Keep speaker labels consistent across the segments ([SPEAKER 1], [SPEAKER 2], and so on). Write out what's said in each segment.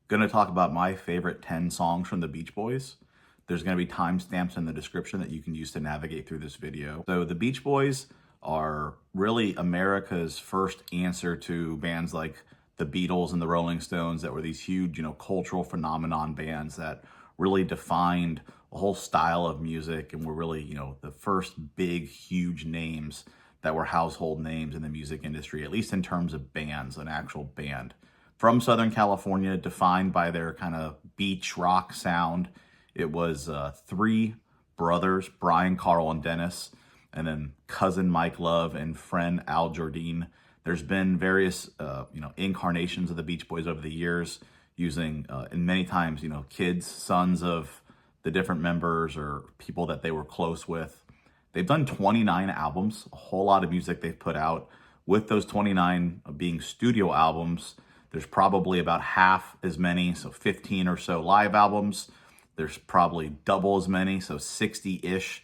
[SPEAKER 1] Going to talk about my favorite 10 songs from the Beach Boys. There's going to be timestamps in the description that you can use to navigate through this video. So the Beach Boys are really America's first answer to bands like the Beatles and the Rolling Stones that were these huge, cultural phenomenon bands that really defined a whole style of music and were really, the first big, huge names that were household names in the music industry, at least in terms of bands, an actual band. From Southern California, defined by their kind of beach rock sound. It was three brothers, Brian, Carl, and Dennis, and then cousin Mike Love and friend Al Jardine. There's been various, incarnations of the Beach Boys over the years, using, and many times, kids, sons of the different members or people that they were close with. They've done 29 albums, a whole lot of music they've put out. With those 29 being studio albums, there's probably about half as many, so 15 or so live albums. There's probably double as many, so 60-ish,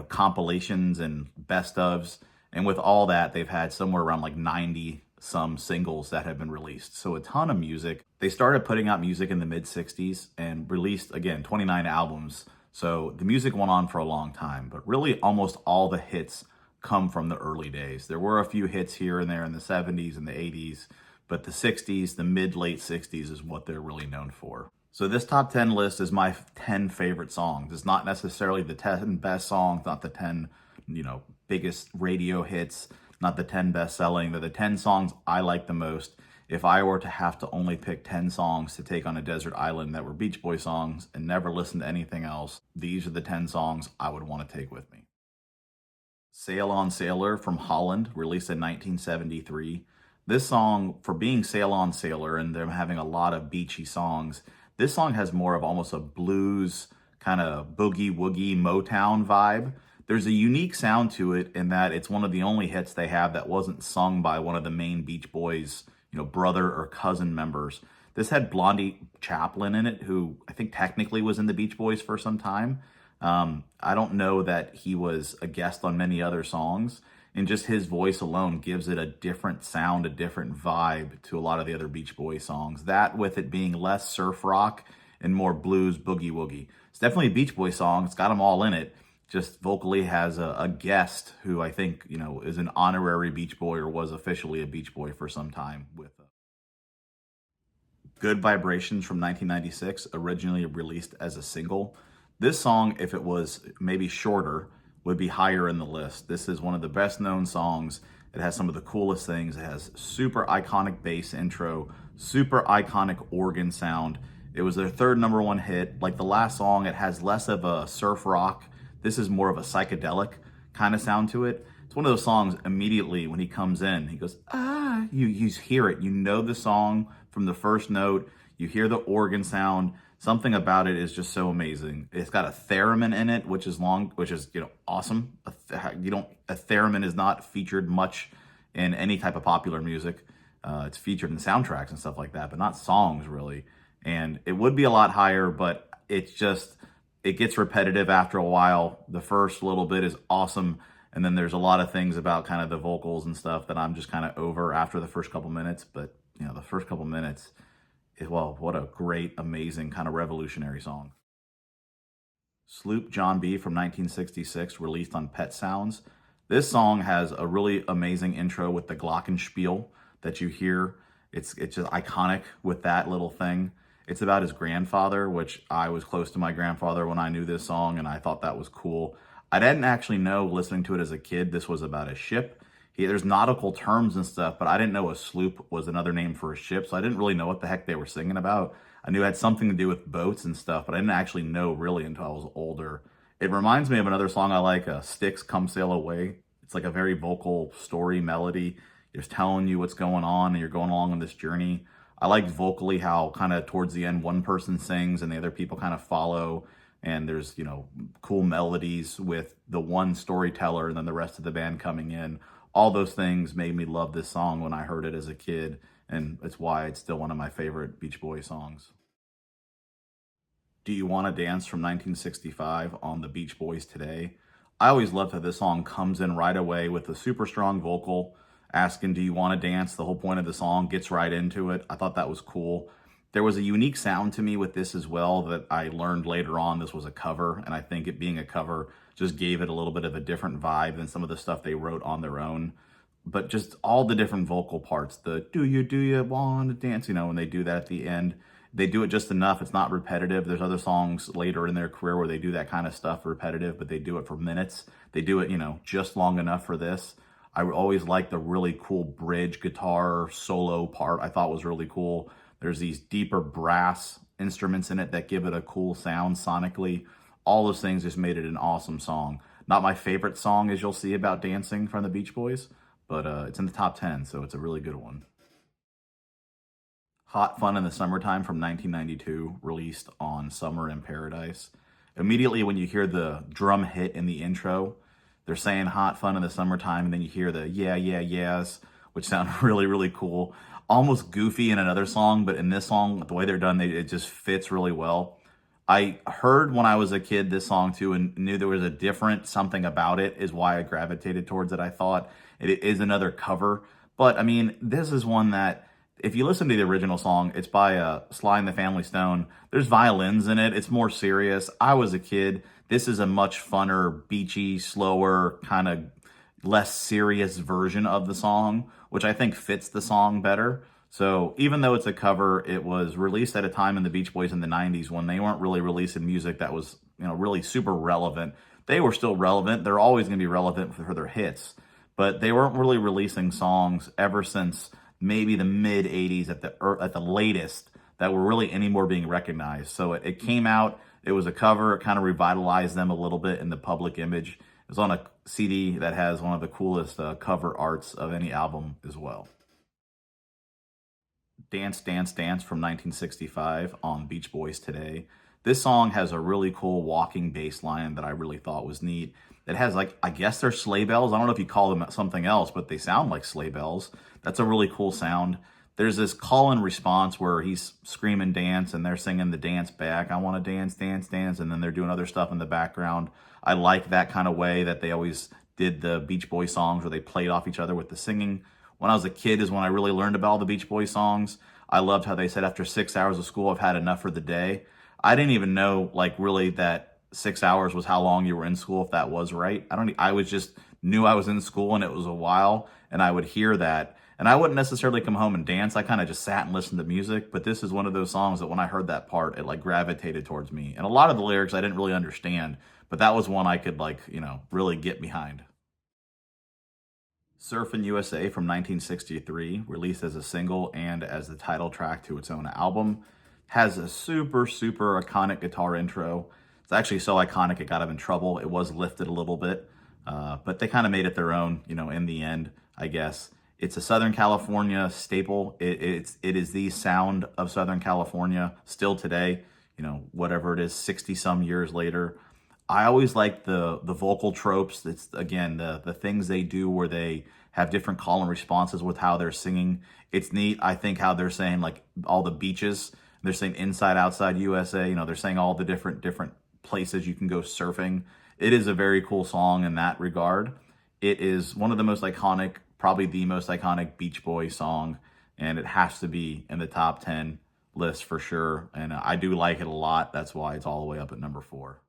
[SPEAKER 1] compilations and best ofs. And with all that, they've had somewhere around like 90 some singles that have been released. So a ton of music. They started putting out music in the mid-60s and released, again, 29 albums. So the music went on for a long time, but really almost all the hits come from the early days. There were a few hits here and there in the 70s and the 80s, but the 60s, the mid-late 60s is what they're really known for. So this top 10 list is my 10 favorite songs. It's not necessarily the 10 best songs, not the 10, biggest radio hits, not the 10 best selling. They're the 10 songs I like the most. If I were to have to only pick 10 songs to take on a desert island that were Beach Boy songs and never listen to anything else, these are the 10 songs I would want to take with me. Sail On Sailor from Holland, released in 1973. This song, for being Sail On Sailor and them having a lot of beachy songs, this song has more of almost a blues kind of boogie-woogie Motown vibe. There's a unique sound to it in that it's one of the only hits they have that wasn't sung by one of the main Beach Boys, brother or cousin members. This had Blondie Chaplin in it, who I think technically was in the Beach Boys for some time. I don't know that he was a guest on many other songs. And just his voice alone gives it a different sound, a different vibe to a lot of the other Beach Boys songs. That with it being less surf rock and more blues boogie woogie. It's definitely a Beach Boys song. It's got them all in it. Just vocally has a guest who I think, is an honorary Beach Boy or was officially a Beach Boy for some time with Good Vibrations from 1996, originally released as a single. This song, if it was maybe shorter, would be higher in the list. This is one of the best known songs. It has some of the coolest things. It has super iconic bass intro, super iconic organ sound. It was their third #1 hit. Like the last song, it has less of a surf rock. This is more of a psychedelic kind of sound to it. It's one of those songs immediately when he comes in, he goes, you hear it. You know the song from the first note. You hear the organ sound. Something about it is just so amazing. It's got a theremin in it, which is awesome. A theremin is not featured much in any type of popular music. It's featured in soundtracks and stuff like that, but not songs really. And it would be a lot higher, but it gets repetitive after a while. The first little bit is awesome. And then there's a lot of things about kind of the vocals and stuff that I'm just kind of over after the first couple minutes. But, the first couple minutes, well, what a great, amazing, kind of revolutionary song. Sloop John B from 1966, released on Pet Sounds. This song has a really amazing intro with the glockenspiel that you hear. It's just iconic with that little thing. It's about his grandfather, which I was close to my grandfather when I knew this song, and I thought that was cool. I didn't actually know, listening to it as a kid, this was about a ship. There's nautical terms and stuff, but I didn't know a sloop was another name for a ship, so I didn't really know what the heck they were singing about. I knew it had something to do with boats and stuff, but I didn't actually know really until I was older. It reminds me of another song I like, Styx, Come Sail Away. It's like a very vocal story melody. It's telling you what's going on, and you're going along on this journey. I liked vocally how kind of towards the end, one person sings and the other people kind of follow. And there's, cool melodies with the one storyteller and then the rest of the band coming in. All those things made me love this song when I heard it as a kid, and it's why it's still one of my favorite Beach Boys songs. Do You Want to Dance from 1965 on the Beach Boys Today. I always loved how this song comes in right away with a super strong vocal asking, do you want to dance? The whole point of the song gets right into it. I thought that was cool. There was a unique sound to me with this as well that I learned later on. This was a cover, and I think it being a cover just gave it a little bit of a different vibe than some of the stuff they wrote on their own. But just all the different vocal parts, the do you want to dance, when they do that at the end, they do it just enough. It's not repetitive. There's other songs later in their career where they do that kind of stuff repetitive, but they do it for minutes. They do it, just long enough for this. I always liked the really cool bridge guitar solo part. I thought was really cool. There's these deeper brass instruments in it that give it a cool sound sonically. All those things just made it an awesome song. Not my favorite song, as you'll see, about dancing from the Beach Boys, but it's in the top 10, so it's a really good one. Hot Fun in the Summertime from 1992, released on Summer in Paradise. Immediately when you hear the drum hit in the intro, they're saying Hot Fun in the Summertime, and then you hear the yeah, yeah, yes, which sound really, really cool. Almost goofy in another song, but in this song, the way they're done, it just fits really well. I heard when I was a kid this song too and knew there was a different something about it is why I gravitated towards it. I thought it is another cover, but I mean, this is one that if you listen to the original song, it's by Sly and the Family Stone. There's violins in it. It's more serious. I was a kid. This is a much funner, beachy, slower, kind of less serious version of the song, which I think fits the song better. So even though it's a cover, it was released at a time in the Beach Boys in the 90s when they weren't really releasing music that was, really super relevant. They were still relevant. They're always going to be relevant for their hits, but they weren't really releasing songs ever since maybe the mid 80s at the latest that were really any more being recognized. So it came out, it was a cover, it kind of revitalized them a little bit in the public image. It was on a CD that has one of the coolest cover arts of any album as well. Dance, Dance, Dance from 1965 on Beach Boys Today. This song has a really cool walking bass line that I really thought was neat. It has I guess they're sleigh bells. I don't know if you call them something else, but they sound like sleigh bells. That's a really cool sound. There's this call and response where he's screaming dance and they're singing the dance back. I want to dance, dance, dance. And then they're doing other stuff in the background. I like that kind of way that they always did the Beach Boys songs where they played off each other with the singing. When I was a kid is when I really learned about all the Beach Boys songs. I loved how they said after 6 hours of school, I've had enough for the day. I didn't even know really that 6 hours was how long you were in school, if that was right. I was just knew I was in school and it was a while, and I would hear that. And I wouldn't necessarily come home and dance. I kind of just sat and listened to music, but this is one of those songs that when I heard that part, it gravitated towards me. And a lot of the lyrics I didn't really understand, but that was one I could really get behind. Surfin U.S.A. from 1963, released as a single and as the title track to its own album, has a super, super iconic guitar intro. It's actually so iconic it got them in trouble. It was lifted a little bit, but they kind of made it their own, in the end, I guess. It's a Southern California staple. It is the sound of Southern California still today, whatever it is, 60 some years later. I always like the vocal tropes. It's again the things they do where they have different call and responses with how they're singing. It's neat. I think how they're saying all the beaches. They're saying inside, outside USA. They're saying all the different places you can go surfing. It is a very cool song in that regard. It is one of the most iconic, probably the most iconic Beach Boys song, and it has to be in the top 10 list for sure. And I do like it a lot. That's why it's all the way up at number 4.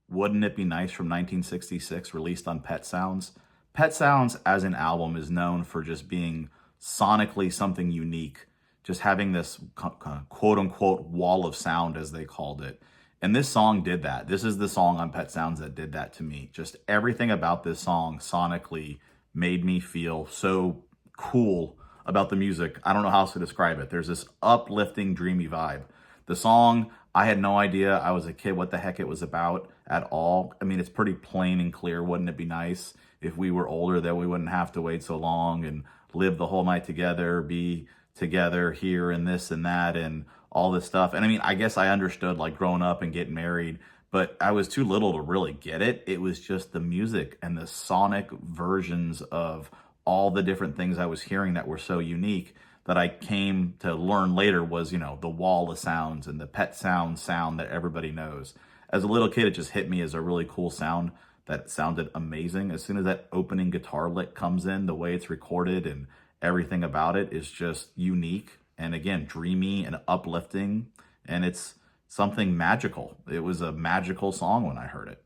[SPEAKER 1] Wouldn't It Be Nice from 1966, released on Pet Sounds. Pet Sounds as an album is known for just being sonically something unique, just having this quote unquote wall of sound as they called it. And this song did that. This is the song on Pet Sounds that did that to me. Just everything about this song sonically made me feel so cool about the music. I don't know how else to describe it. There's this uplifting, dreamy vibe. The song, I had no idea I was a kid what the heck it was about at all. I mean, it's pretty plain and clear. Wouldn't it be nice if we were older that we wouldn't have to wait so long and live the whole night together, be together here and this and that and all this stuff. And I mean, I guess I understood growing up and getting married, but I was too little to really get it. It was just the music and the sonic versions of all the different things I was hearing that were so unique that I came to learn later was, the wall of sounds and the Pet sound that everybody knows. As a little kid, it just hit me as a really cool sound that sounded amazing. As soon as that opening guitar lick comes in, the way it's recorded and everything about it is just unique. and again, dreamy and uplifting, and it's something magical. It was a magical song when I heard it.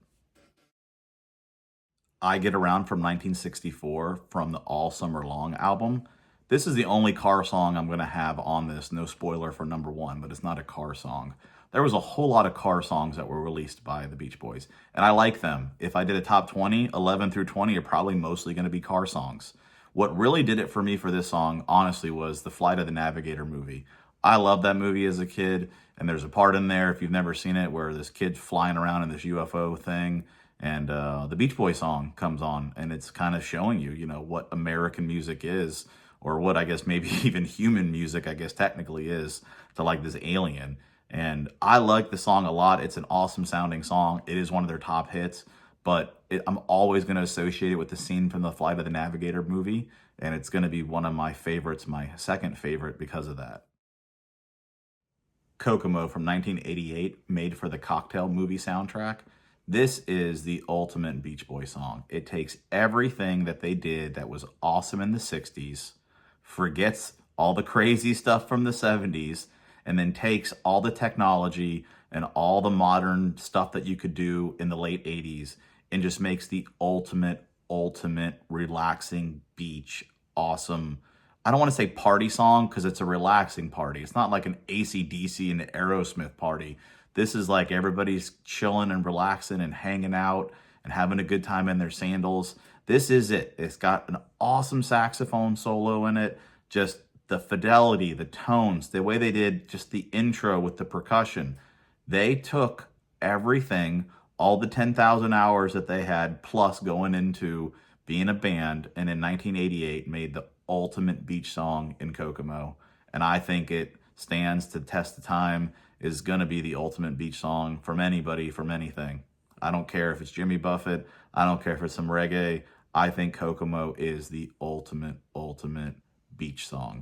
[SPEAKER 1] I Get Around from 1964 from the All Summer Long album. This is the only car song I'm going to have on this. No spoiler for number one, but it's not a car song. There was a whole lot of car songs that were released by the Beach Boys, and I like them. If I did a top 20, 11 through 20 are probably mostly going to be car songs. What really did it for me for this song, honestly, was the Flight of the Navigator movie. I loved that movie as a kid, and there's a part in there, if you've never seen it, where this kid's flying around in this UFO thing, and the Beach Boy song comes on, and it's kind of showing you, you know, what American music is, or what I guess maybe even human music, I guess technically is, to like this alien. And I like the song a lot. It's an awesome sounding song. It is one of their top hits, but I'm always going to associate it with the scene from the Flight of the Navigator movie, and it's going to be one of my favorites, my second favorite because of that. Kokomo from 1988, made for the Cocktail movie soundtrack. This is the ultimate Beach Boy song. It takes everything that they did that was awesome in the 60s, forgets all the crazy stuff from the 70s, and then takes all the technology and all the modern stuff that you could do in the late 80s and just makes the ultimate relaxing beach awesome. I don't want to say party song because it's a relaxing party. It's not like an AC/DC and Aerosmith party. This is like everybody's chilling and relaxing and hanging out and having a good time in their sandals. This is it. It's got an awesome saxophone solo in it. Just the fidelity, the tones, the way they did just the intro with the percussion. They took everything, all the 10,000 hours that they had, plus going into being a band, and in 1988 made the ultimate beach song in Kokomo. And I think it stands to test of time, is going to be the ultimate beach song from anybody, from anything. I don't care if it's Jimmy Buffett. I don't care if it's some reggae. I think Kokomo is the ultimate beach song.